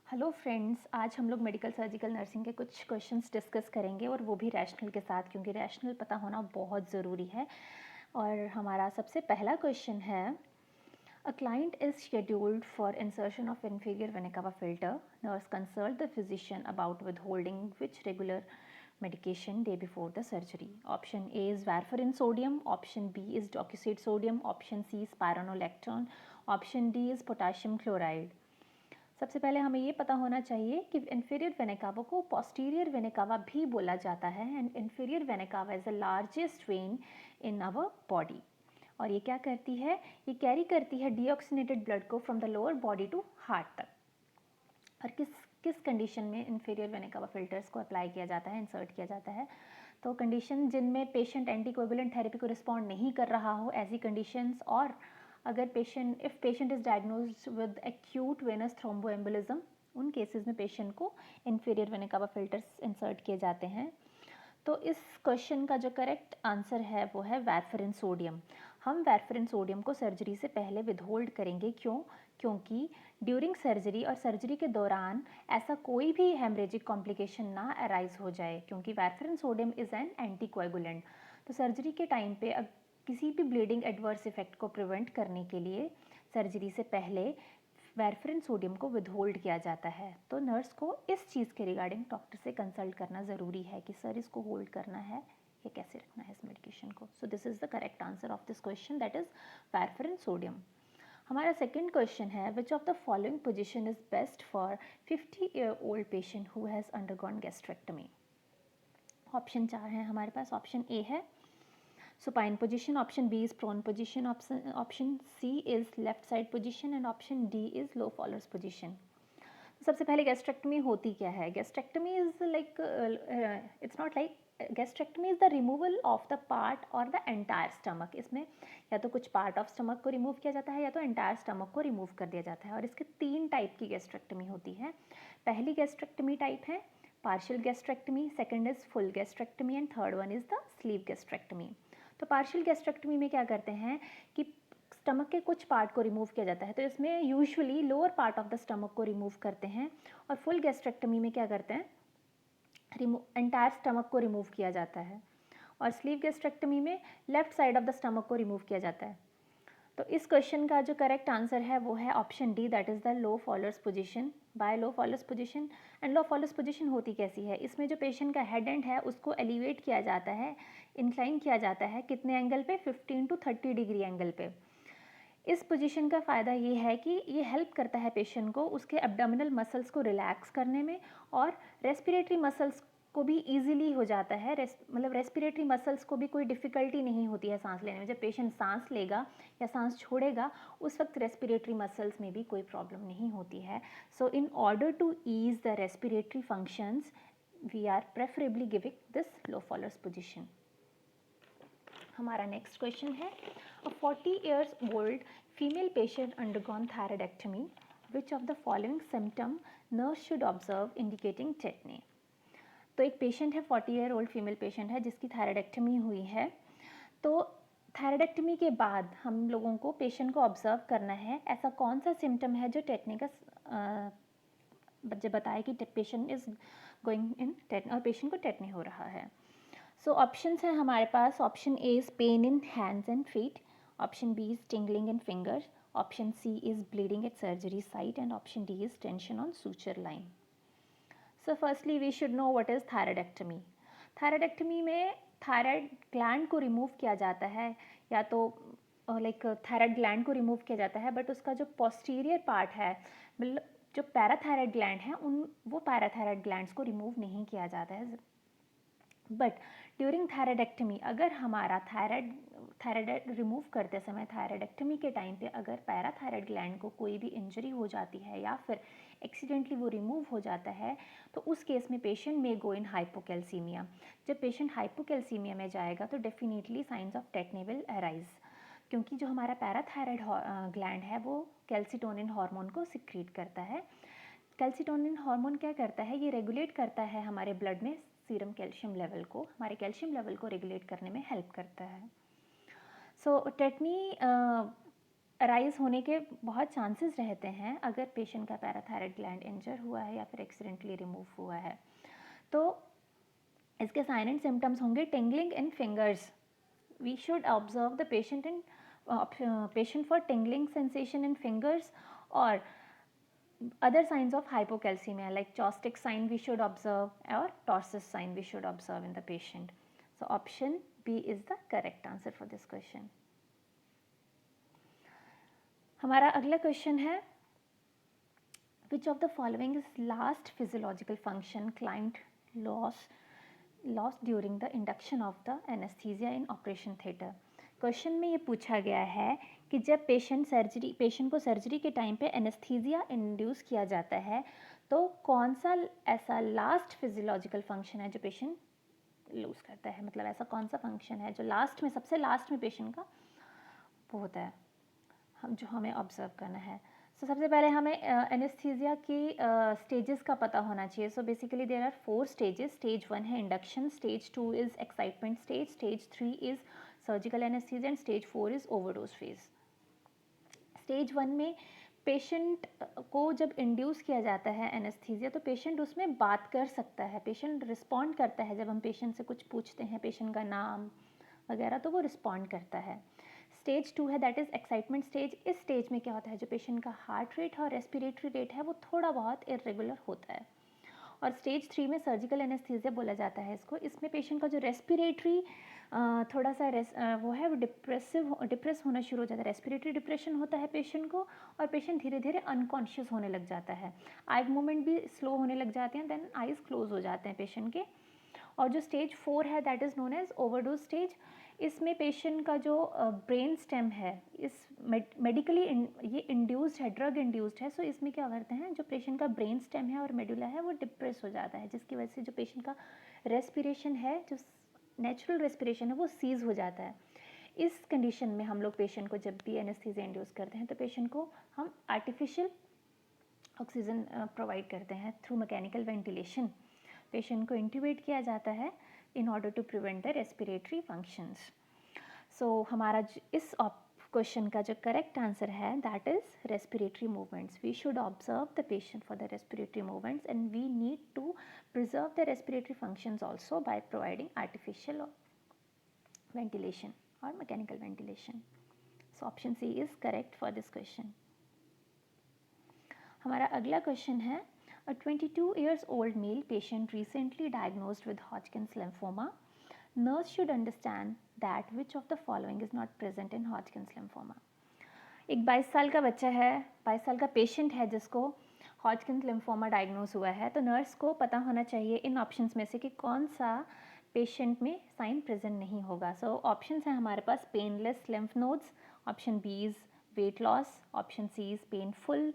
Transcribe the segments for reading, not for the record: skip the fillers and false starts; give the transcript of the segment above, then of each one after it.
Hello friends, आज हम लोग मेडिकल सर्जिकल नर्सिंग के कुछ क्वेश्चंस डिस्कस करेंगे और वो भी रैशनल के साथ, क्योंकि रैशनल पता होना बहुत ज़रूरी है। और हमारा सबसे पहला क्वेश्चन है, a client is scheduled for insertion of inferior vena cava filter. Nurse consult the physician about withholding which regular medication day before the surgery. Option A is warfarin sodium, option B is docusate sodium, option C is spironolactone, option D is potassium chloride. सबसे पहले हमें ये पता होना चाहिए कि inferior vena कावा को पोस्टीरियर वेना कावा भी बोला जाता है and inferior vena cava is the largest vein in our body. और ये क्या करती है, ये कैरी करती है डीऑक्सीनेटेड ब्लड को from the lower body to heart तक। और किस किस कंडीशन में इन्फीरियर वेना कावा फिल्टर्स को अप्लाई किया जाता है, इंसर्ट किया जाता है? तो कंडीशन जिनमें पेशेंट एंटीकोएगुलेंट थेरेपी को रिस्पॉन्ड नहीं कर रहा हो, ऐसी कंडीशंस, और अगर patient is diagnosed with acute venous thromboembolism, उन केसेस में पेशेंट को inferior vena cava filters insert किए जाते हैं। तो इस क्वेश्चन का जो करेक्ट आंसर है वो है वारफरिन सोडियम। हम वारफरिन सोडियम को सर्जरी से पहले विदहोल्ड करेंगे। क्योंकि ड्यूरिंग सर्जरी और सर्जरी के दौरान ऐसा कोई भी हेमरेजिक कॉम्प्लिकेशन ना अराइज हो जाए, क्योंकि warfarin sodium is an anticoagulant. तो सर्जरी के टाइम पे किसी भी ब्लीडिंग एडवर्स इफेक्ट को प्रिवेंट करने के लिए सर्जरी से पहले वारफरिन सोडियम को विदहोल्ड किया जाता है। तो नर्स को इस चीज़ के रिगार्डिंग डॉक्टर से कंसल्ट करना ज़रूरी है कि सर इसको होल्ड करना है या कैसे रखना है इस मेडिकेशन को। So this is the correct answer of this question, that is warfarin sodium. हमारा सेकेंड क्वेश्चन है, which of the following position is best for 50-year-old patient who has undergone gastrectomy? Option 4 हैं हमारे पास। Option A है supine position, option B is prone position, option C is left side position and option D is low fallers position. सबसे पहले gastrectomy होती क्या है? Gastrectomy is like, it's not like, gastrectomy is the removal of the part और the entire stomach. इसमें या तो कुछ पार्ट ऑफ स्टमक को रिमूव किया जाता है या तो एंटायर स्टमक को रिमूव कर दिया जाता है। और इसके 3 टाइप की गैस्ट्रेक्टमी होती है। पहली गैस्ट्रेक्टमी टाइप है partial gastrectomy, second is full gastrectomy and third one is the sleeve gastrectomy. तो पार्शियल गैस्ट्रेक्टमी में क्या करते हैं कि स्टमक के कुछ पार्ट को रिमूव किया जाता है, तो इसमें usually lower part of the stomach को रिमूव करते हैं। और फुल गैस्ट्रेक्टमी में क्या करते हैं, एंटायर स्टमक को रिमूव किया जाता है। और स्लीव गैस्ट्रेक्टमी में left side of the stomach को रिमूव किया जाता है। तो इस क्वेश्चन का जो करेक्ट आंसर है वो है option D, that is the low Fowler's position. By low Fowler's position, and low Fowler's position होती कैसी है? इसमें जो पेशेंट का हेड एंड है उसको एलिवेट किया जाता है, इंक्लाइन किया जाता है। कितने एंगल पे? 15 to 30 डिग्री एंगल पे। इस पोजीशन का फ़ायदा ये है कि ये हेल्प करता है पेशेंट को उसके एब्डोमिनल मसल्स को रिलैक्स करने में, और रेस्पिरेटरी मसल्स को भी इजीली हो जाता है। मतलब रेस्पिरेटरी मसल्स को भी कोई डिफ़िकल्टी नहीं होती है सांस लेने में। जब पेशेंट सांस लेगा या सांस छोड़ेगा उस वक्त रेस्पिरेटरी मसल्स में भी कोई प्रॉब्लम नहीं होती है। So in order to ease the respiratory functions we are preferably giving this low Fowler's position. हमारा नेक्स्ट क्वेश्चन है, a 40 years old female patient undergone thyroidectomy. Which of the following symptom nurse should observe indicating tetany? तो एक patient है, 40 year old female patient है जिसकी thyroidectomy हुई है। तो थायराइडेक्टमी के बाद हम लोगों को पेशेंट को ऑब्जर्व करना है ऐसा कौन सा सिम्टम है जो टेटनी का बताए कि patient is going in tetany और पेशेंट को टेटनी हो रहा है। सो ऑप्शंस हैं हमारे पास। Option A is pain in hands and feet, option B is tingling in fingers, option C is bleeding at surgery site and option D is tension on suture line. So firstly we should know what is thyroidectomy. Thyroidectomy में thyroid gland को remove किया जाता है, या तो like thyroid gland को remove किया जाता है, बट उसका जो पोस्टीरियर पार्ट है, मतलब जो पैराथायराइड ग्लैंड है, वो पैराथायराइड ग्लैंड्स को रिमूव नहीं किया जाता है। बट ड्यूरिंग थायराइडेक्टमी अगर हमारा थायराइड रिमूव करते समय थायराइडेक्टमी के टाइम पे अगर पैराथायराइड ग्लैंड को कोई भी इंजरी हो जाती है या फिर एक्सीडेंटली वो रिमूव हो जाता है, तो उस केस में पेशेंट में गो इन हाइपोकैल्सीमिया। जब पेशेंट हाइपोकैल्सीमिया में जाएगा तो definitely science of tetani will arise, क्योंकि जो हमारा पैराथायराइड ग्लैंड है वो कैल्सिटोनिन हार्मोन को सिक्रीट करता है। कैल्सिटोनिन हार्मोन क्या करता है, ये रेगुलेट करता है हमारे ब्लड में सीरम कैल्शियम लेवल को, हमारे कैल्शियम लेवल को रेगुलेट करने में हेल्प करता है। सो टेटनी अराइज होने के बहुत चांसेस रहते हैं अगर पेशेंट का पैराथायरॉयड ग्लैंड इंजर हुआ है या फिर एक्सीडेंटली रिमूव हुआ है। तो इसके साइन एंड सिम्टम्स होंगे tingling in fingers. We should observe the patient for tingling sensation in fingers, और other signs of hypocalcemia like Chostek sign we should observe, or Torsus sign we should observe in the patient. So option B is the correct answer for this question. हमारा अगला question है, which of the following is last physiological function client lost during the induction of the anesthesia in operation theatre. Question में ये पूछा गया है कि जब पेशेंट को सर्जरी के टाइम पे एनेस्थीसिया इंड्यूस किया जाता है तो कौन सा ऐसा लास्ट फिजियोलॉजिकल फंक्शन है जो पेशेंट लूज़ करता है, मतलब ऐसा कौन सा फंक्शन है जो लास्ट में, सबसे लास्ट में पेशेंट का वो होता है, जो हमें ऑब्जर्व करना है। सो सबसे पहले हमें एनेस्थीसिया की स्टेजेस का पता होना चाहिए। So basically there are 4 stages. Stage 1 है induction, stage 2 is excitement stage, stage 3 is surgical anaesthesia and stage 4 is overdose phase. Stage 1 में पेशेंट को जब इंड्यूस किया जाता है एनेस्थीसिया तो पेशेंट उसमें बात कर सकता है, पेशेंट रिस्पॉन्ड करता है। जब हम पेशेंट से कुछ पूछते हैं, पेशेंट का नाम वगैरह, तो वो रिस्पॉन्ड करता है। स्टेज 2 है, दैट इज़ एक्साइटमेंट स्टेज। इस स्टेज में क्या होता है, जो पेशेंट का हार्ट रेट है और रेस्पिरेटरी रेट है वो थोड़ा बहुत इरेगुलर होता है। और स्टेज 3 में सर्जिकल एनेस्थीसिया बोला जाता है इसको। इसमें पेशेंट का जो रेस्पिरेटरी थोड़ा सा वो है, वो डिप्रेस होना शुरू हो जाता है, रेस्पिरेटरी डिप्रेशन होता है पेशेंट को, और पेशेंट धीरे धीरे अनकॉन्शियस होने लग जाता है। आई मूवमेंट भी स्लो होने लग जाते हैं, देन आइज़ क्लोज हो जाते हैं पेशेंट के। और जो स्टेज 4 है that is known as overdose stage. इसमें पेशेंट का जो ब्रेन स्टेम है, इस मेडिकली ये इंड्यूस्ड है, ड्रग इंड्यूस्ड है। सो इसमें क्या करते हैं, जो पेशेंट का ब्रेन स्टेम है और मेडुला है वो डिप्रेस हो जाता है, जिसकी वजह से जो पेशेंट का रेस्पिरेशन है, जो नेचुरल रेस्पिरेशन है, वो सीज हो जाता है। इस कंडीशन में हम लोग पेशेंट को जब भी एनेस्थीसिया इंड्यूस करते हैं तो पेशेंट को हम आर्टिफिशियल ऑक्सीजन प्रोवाइड करते हैं थ्रू मैकेनिकल वेंटिलेशन। पेशेंट को इंट्यूबेट किया जाता है in order to prevent the respiratory functions. So हमारा इस क्वेश्चन का जो करेक्ट आंसर है that is respiratory movements. We should observe the patient for the respiratory movements and we need to preserve the respiratory functions also by providing artificial ventilation or mechanical ventilation. So option C is correct for this question. हमारा अगला question है, a 22 years old male patient recently diagnosed with Hodgkin's lymphoma. Nurse should understand that which of the following is not present in Hodgkin's lymphoma. एक 22 साल का बच्चा है, 22 साल का पेशेंट है जिसको हॉजकिंस लिम्फोमा डायग्नोज हुआ है। तो नर्स को पता होना चाहिए इन ऑप्शंस में से कि कौन सा पेशेंट में साइन प्रेजेंट नहीं होगा। सो ऑप्शंस हैं हमारे पास, painless lymph nodes, option B is weight loss, option C is painful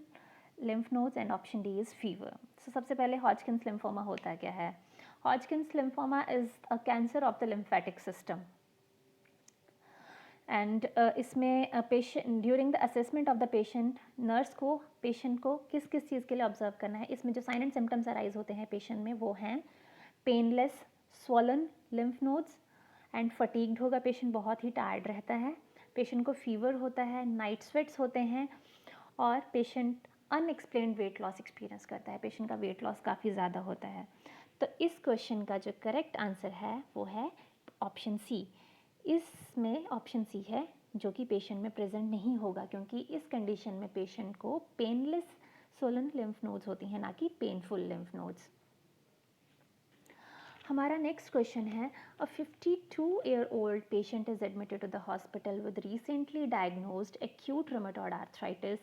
lymph nodes and option D is fever. So सबसे पहले हॉजकिंस लिम्फोमा होता क्या है? Hodgkin's lymphoma is a cancer of the lymphatic system and इसमें पेशेंट during the assessment of the patient, nurse को patient को किस किस चीज़ के लिए ऑब्जर्व करना है। इसमें जो साइन एंड सिम्टम्स अराइज होते हैं पेशेंट में वो हैं painless swollen lymph nodes and fatigued होगा पेशेंट, बहुत ही टायर्ड रहता है, पेशेंट को फीवर होता है, नाइट स्वेट्स होते हैं, और patient unexplained weight loss experience करता है, पेशेंट का वेट लॉस काफ़ी ज़्यादा होता है। तो इस क्वेश्चन का जो करेक्ट आंसर है वो है ऑप्शन सी। इसमें ऑप्शन सी है जो कि पेशेंट में प्रेजेंट नहीं होगा, क्योंकि इस कंडीशन में पेशेंट को पेनलेस सोलन लिम्फ नोड्स होती हैं, ना कि पेनफुल लिम्फ नोड्स। हमारा नेक्स्ट क्वेश्चन है, a 52-year-old patient is admitted to the hospital with recently diagnosed acute rheumatoid arthritis.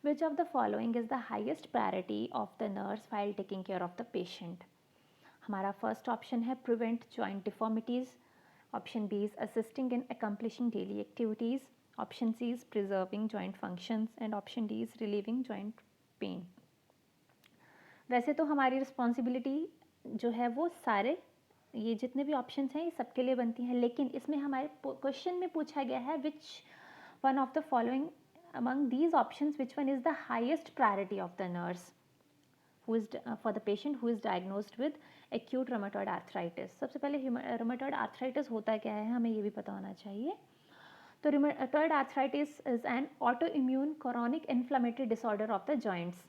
Which of the following is the highest priority of the nurse while taking care of the patient? हमारा first option है prevent joint deformities, option B is assisting in accomplishing daily activities, option C is preserving joint functions and option D is relieving joint pen. वैसे तो हमारी responsibility जो है वो सारे ये जितने भी ऑप्शंस हैं ये सबके लिए बनती हैं, लेकिन इसमें हमारे क्वेश्चन में पूछा गया है which one of the following among these options which one is the highest priority of the nurse who is for the patient who is diagnosed with acute rheumatoid arthritis. सबसे पहले rheumatoid arthritis होता क्या है हमें ये भी पता होना चाहिए। तो rheumatoid arthritis is an autoimmune chronic inflammatory disorder of the joints.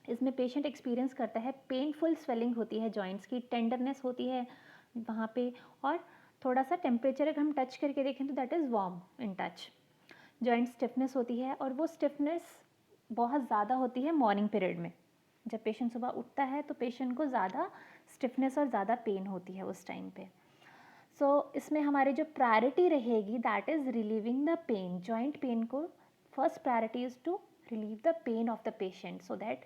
इसमें पेशेंट एक्सपीरियंस करता है पेनफुल स्वेलिंग होती है जॉइंट्स की, टेंडरनेस होती है वहाँ पे, और थोड़ा सा टेम्परेचर अगर हम टच करके देखें तो that is warm in touch. Joint stiffness होती है और वो स्टिफनेस बहुत ज़्यादा होती है मॉर्निंग पीरियड में। जब पेशेंट सुबह उठता है तो पेशेंट को ज़्यादा स्टिफनेस और ज़्यादा पेन होती है उस टाइम पे। सो इसमें हमारी जो प्रायोरिटी रहेगी that is relieving the pain. Joint pain को first priority is to relieve the pain of the patient, so that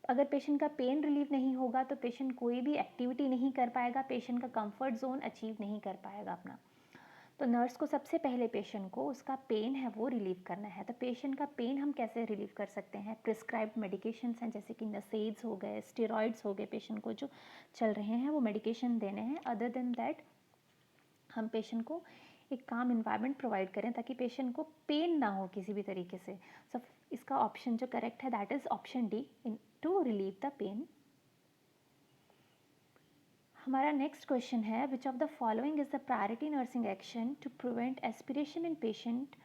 अगर पेशेंट का पेन रिलीव नहीं होगा तो पेशेंट कोई भी एक्टिविटी नहीं कर पाएगा, पेशेंट का कंफर्ट जोन अचीव नहीं कर पाएगा अपना। तो नर्स को सबसे पहले पेशेंट को उसका पेन है वो रिलीव करना है। तो पेशेंट का पेन हम कैसे रिलीव कर सकते हैं? प्रिस्क्राइब्ड मेडिकेशंस हैं, जैसे कि नसेड्स हो गए, स्टेरॉइड्स हो गए, पेशेंट को जो चल रहे हैं वो मेडिकेशन देने हैं। अदर देन दैट हम पेशेंट को एक काम इन्वायरमेंट प्रोवाइड करें ताकि पेशेंट को पेन ना हो किसी भी तरीके से। सो इसका ऑप्शन जो करेक्ट है that is option D, in to relieve the pain. हमारा नेक्स्ट क्वेश्चन है, which of the following is the priority nursing action to prevent aspiration in patient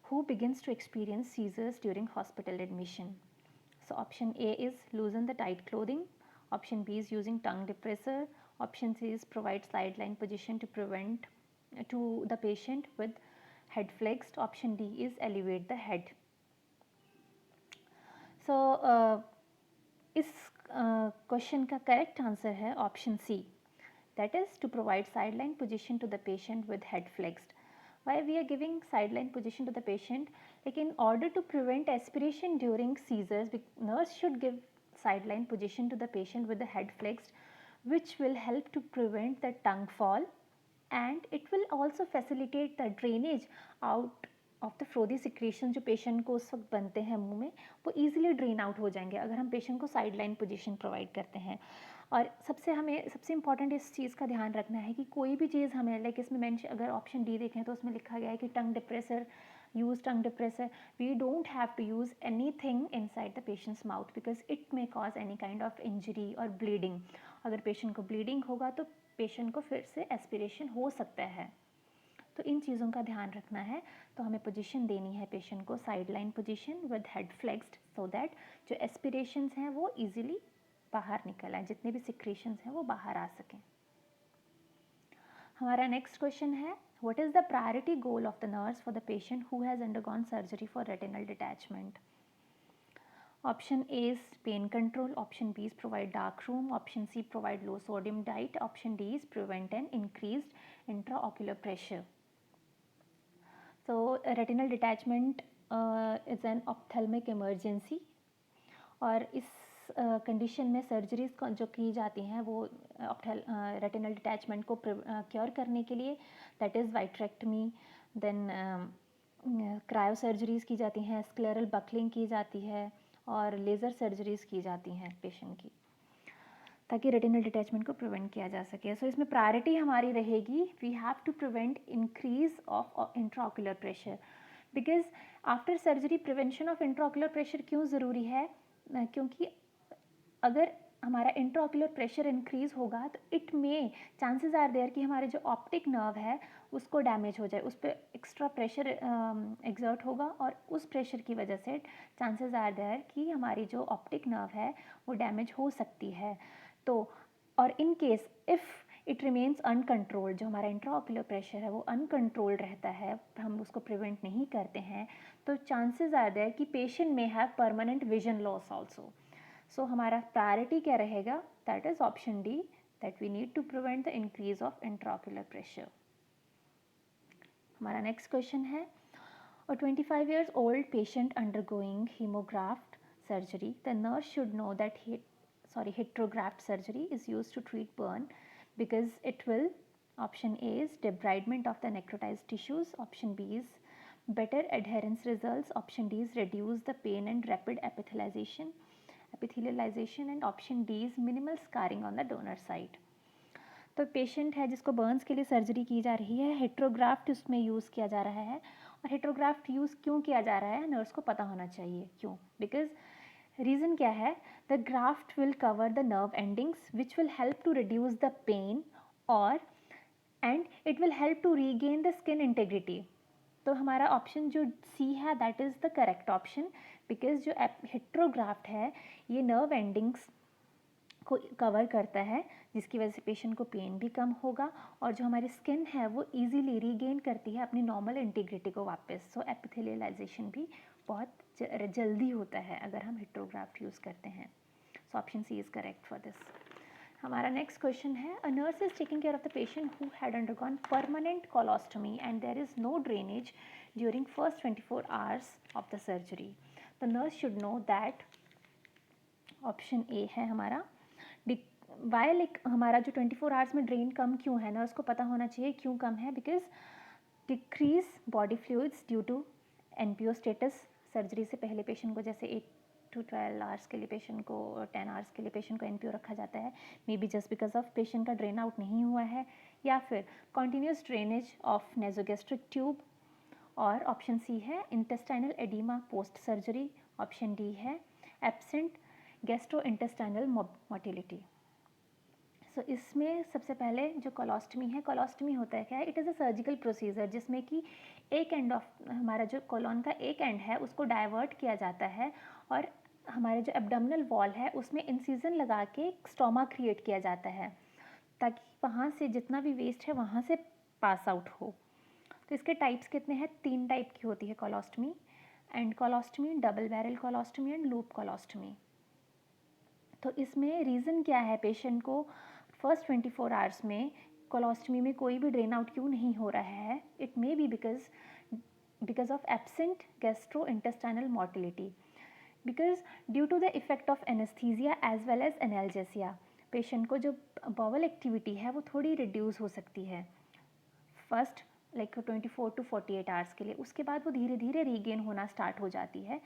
who begins to experience seizures during hospital admission? So option A is loosen the tight clothing, option B is using tongue depressor, option C is provide sideline position to prevent to the patient with head flexed, option D is elevate the head. So इस question का correct answer है option C, that is to provide sideline position to the patient with head flexed. Why we are giving sideline position to the patient? Like in order to prevent aspiration during seizures, nurse should give sideline position to the patient with the head flexed, which will help to prevent the tongue fall, and it will also facilitate the drainage out of the frothy secretion जो patient को उस वक्त बनते हैं मुंह में, वो easily drain out हो जाएंगे अगर हम पेशेंट को साइडलाइन पोजीशन प्रोवाइड करते हैं। और हमें सबसे इंपॉर्टेंट इस चीज़ का ध्यान रखना है कि कोई भी चीज़ हमें लाइक इसमें मेंशन, अगर ऑप्शन डी देखें तो उसमें लिखा गया है कि tongue depressor, use tongue depressor, we don't have to use anything inside the patient's mouth because it may cause any kind of injury और ब्लीडिंग। अगर पेशेंट को ब्लीडिंग होगा तो पेशेंट को फिर से एस्पिरेशन हो सकता है। तो इन चीज़ों का ध्यान रखना है। तो हमें पोजीशन देनी है पेशेंट को sideline position with head flexed, so that जो एस्पिरेशंस हैं वो इजीली बाहर निकल आए, जितने भी सिक्रेशंस हैं वो बाहर आ सकें। हमारा नेक्स्ट क्वेश्चन है, what is the priority goal of the nurse for the patient who has undergone surgery for retinal detachment? Option A is pain control, option B is provide dark room, option C provide low sodium diet, option D is prevent an increased intraocular pressure. So retinal detachment is an ophthalmic emergency, और इस condition में surgeries जो की जाती हैं वो retinal detachment को cure करने के लिए, that is vitrectomy, then cryosurgeries की जाती हैं, स्क्लेरल बकलिंग की जाती है, और लेज़र सर्जरीज की जाती हैं पेशेंट की, ताकि रेटिनल डिटैचमेंट को प्रिवेंट किया जा सके। सो इसमें प्रायोरिटी हमारी रहेगी, we have to prevent increase of intraocular pressure, because after surgery prevention of intraocular pressure क्यों ज़रूरी है? क्योंकि अगर हमारा इंट्राऑक्यूलर प्रेशर इंक्रीज होगा तो इट में चांसेस आर देयर कि हमारे जो ऑप्टिक नर्व है उसको डैमेज हो जाए, उस पर एक्स्ट्रा प्रेशर एग्जर्ट होगा, और उस प्रेशर की वजह से चांसेस आर देयर कि हमारी जो ऑप्टिक नर्व है वो डैमेज हो सकती है। तो और in case if it remains uncontrolled, जो हमारा इंट्राऑक्यूलर प्रेशर है वो अनकंट्रोल्ड रहता है, हम उसको प्रिवेंट नहीं करते हैं, तो चांसेस आर देयर कि पेशेंट में have permanent vision loss also. So हमारा प्रायोरिटी क्या रहेगा? That is option D, that we need to prevent the increase of intraocular pressure. हमारा नेक्स्ट क्वेश्चन है, a 25 years old patient undergoing hemograph surgery, the nurse should know that heterograft surgery is used to treat burn because it will, option A is debridement of the necrotized tissues, option B is better adherence results, option D is reduce the pain and rapid epithelialization, and option D is minimal scarring on the donor side. तो patient है जिसको Burns के लिए surgery की जा रही है, हेट्रोग्राफ्ट उसमें यूज़ किया जा रहा है, और हेट्रोग्राफ्ट यूज़ क्यों किया जा रहा है नर्स को पता होना चाहिए क्यों, बिकॉज रीज़न क्या है? The graft will cover the nerve endings which will help to reduce the pain और and it will help to regain the skin integrity. तो हमारा ऑप्शन जो सी है that is the correct option, because जो heterograft है ये nerve endings को cover करता है, जिसकी वजह से पेशेंट को पेन भी कम होगा और जो हमारी स्किन है वो इजीली रीगेन करती है अपनी नॉर्मल इंटीग्रिटी को वापस। सो एपिथेलियलाइजेशन भी बहुत जल्दी होता है अगर हम हेट्रोग्राफ्ट यूज़ करते हैं। So option C is correct for this. हमारा नेक्स्ट क्वेश्चन है, a nurse is taking care of the patient who had undergone permanent colostomy and there is no drainage during first 24 hours of the surgery. The nurse should know that, option A है हमारा, why like हमारा जो 24 hours में drain कम क्यों है, nurse को पता होना चाहिए क्यों कम है, because decrease body fluids due to NPO status. Surgery से पहले पेशेंट को जैसे 8 to 12 आवर्स के लिए पेशेंट को, 10 आवर्स के लिए पेशेंट को एनपीओ रखा जाता है, may be just because of patient का ड्रेन आउट नहीं हुआ है, या फिर continuous drainage of nasogastric tube, और ऑप्शन सी है intestinal oedema post surgery, option D है एब्सेंट गैस्ट्रो इंटेस्टाइनल मोटिलिटी। सो इसमें सबसे पहले जो कोलोस्टमी है, कोलोस्टमी होता है क्या है, it is a surgical procedure जिसमें कि एक एंड ऑफ हमारा जो कोलोन का एक एंड है उसको डाइवर्ट किया जाता है और हमारे जो एब्डोमिनल वॉल है उसमें इंसिजन लगा के स्टोमा क्रिएट किया जाता है ताकि वहाँ से जितना भी वेस्ट है वहाँ से पास आउट हो। तो इसके टाइप्स कितने हैं, 3 टाइप की होती है colostomy, and colostomy, double barrel colostomy and loop colostomy. तो इसमें रीज़न क्या है पेशेंट को फर्स्ट 24 आवर्स में कोलोस्टमी में कोई भी ड्रेन आउट क्यों नहीं हो रहा है, it may be because of absent gastrointestinal motility, because due to the effect of anaesthesia as well as analgesia, patient को जो बॉवल एक्टिविटी है वो थोड़ी रिड्यूस हो सकती है फर्स्ट लाइक 24 to 48 आवर्स के लिए, उसके बाद वो धीरे धीरे रीगेन होना स्टार्ट हो जाती है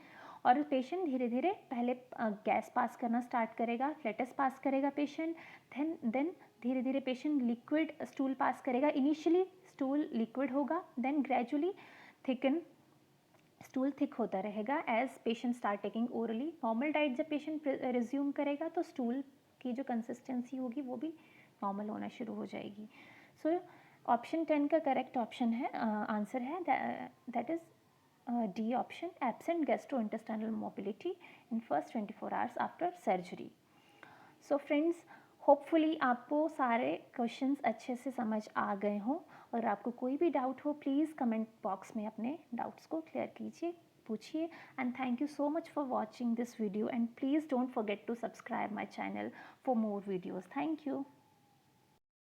और पेशेंट धीरे धीरे पहले गैस पास करना स्टार्ट करेगा, फ्लेटस पास करेगा पेशेंट, देन धीरे धीरे पेशेंट लिक्विड स्टूल पास करेगा। इनिशियली स्टूल लिक्विड होगा, then gradually thicken, stool thick होता रहेगा as patient start taking orally. Normal diet जब पेशेंट रिज्यूम करेगा तो स्टूल की जो कंसिस्टेंसी होगी वो भी नॉर्मल होना शुरू हो जाएगी। सो ऑप्शन 10 का करेक्ट ऑप्शन है, आंसर है that is D option, absent gastro intestinal mobility in first 24 hours after surgery. So friends, hopefully आपको सारे क्वेश्चंस अच्छे से समझ आ गए हों, और आपको कोई भी डाउट हो प्लीज़ कमेंट बॉक्स में अपने डाउट्स को क्लियर कीजिए, पूछिए। And thank you so much for watching this video, and please don't forget to subscribe my channel for more videos. Thank you.